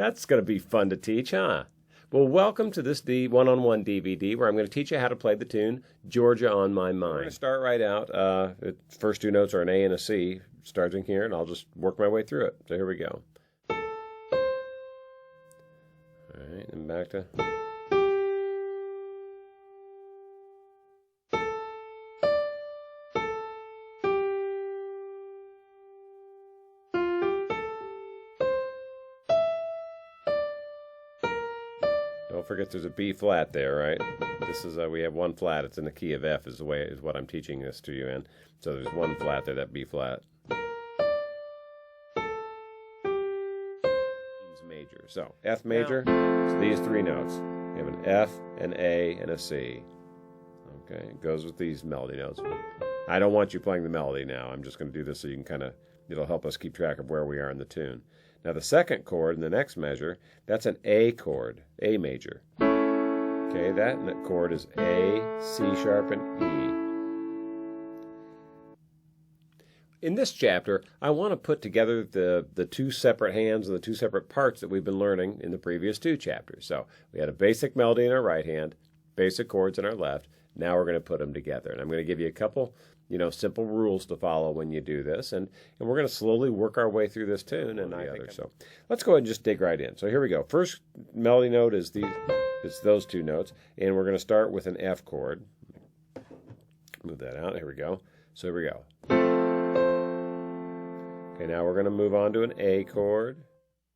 That's going to be fun to teach, huh? Well, welcome to this one-on-one DVD where I'm going to teach you how to play the tune Georgia on My Mind. We're going to start right out. The first two notes are an A and a C, starting here, and I'll just work my way through it. So here we go. All right, and back to... Don't forget there's a B flat there, right? This is we have one flat. It's in the key of F is what I'm teaching this to you in. So there's one flat there, that B flat. Major. So F major. So these three notes. You have an F, an A, and a C. Okay, it goes with these melody notes. I don't want you playing the melody now. I'm just going to do this so you can it'll help us keep track of where we are in the tune. Now the second chord in the next measure, that's an A chord, A major. Okay, that chord is A, C sharp, and E. In this chapter, I want to put together the two separate hands and the two separate parts that we've been learning in the previous two chapters. So we had a basic melody in our right hand, basic chords in our left. Now we're going to put them together. And I'm going to give you a couple simple rules to follow when you do this, and we're going to slowly work our way through this tune and the other. So let's go ahead and just dig right in. So here we go. First melody note is those two notes, and we're going to start with an F chord. Move that out. Here we go. So here we go. Okay, now we're going to move on to an A chord.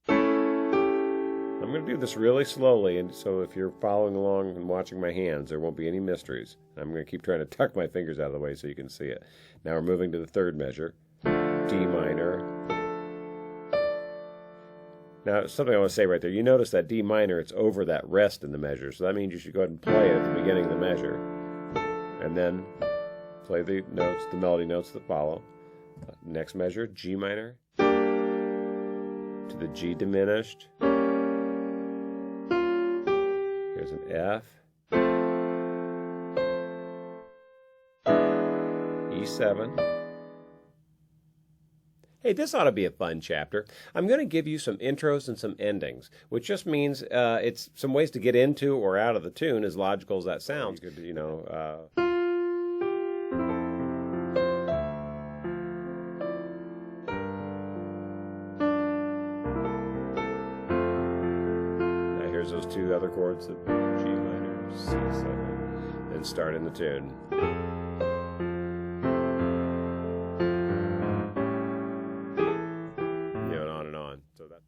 I'm going to do this really slowly, and so if you're following along and watching my hands, there won't be any mysteries. I'm going to keep trying to tuck my fingers out of the way so you can see it. Now we're moving to the third measure, D minor. Now, something I want to say right there. You notice that D minor, it's over that rest in the measure, so that means you should go ahead and play it at the beginning of the measure, and then play the notes, the melody notes that follow. Next measure, G minor, to the G diminished. Here's an F, E7. Hey, this ought to be a fun chapter. I'm going to give you some intros and some endings, which just means it's some ways to get into or out of the tune, as logical as that sounds. You could, here's those two other chords, the G minor, C7, and start in the tune. And on and on. So that.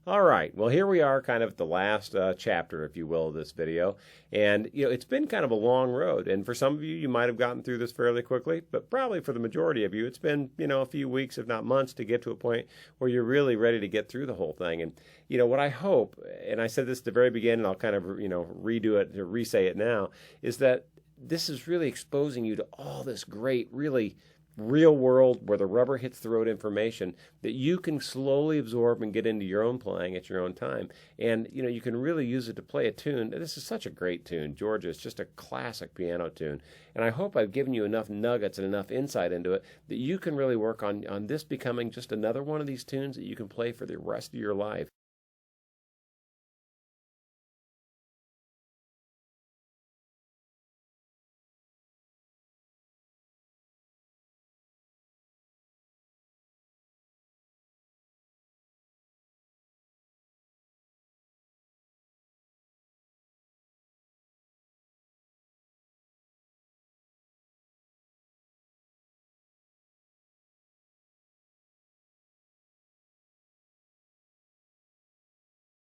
All right, well, here we are kind of at the last chapter, if you will, of this video. And, it's been kind of a long road. And for some of you, you might have gotten through this fairly quickly. But probably for the majority of you, it's been, a few weeks, if not months, to get to a point where you're really ready to get through the whole thing. And, what I hope, and I said this at the very beginning, I'll kind of, redo it, or re-say it now, is that this is really exposing you to all this great, really real world, where the rubber hits the road information that you can slowly absorb and get into your own playing at your own time. And, you can really use it to play a tune. This is such a great tune. Georgia is just a classic piano tune. And I hope I've given you enough nuggets and enough insight into it that you can really work on this becoming just another one of these tunes that you can play for the rest of your life.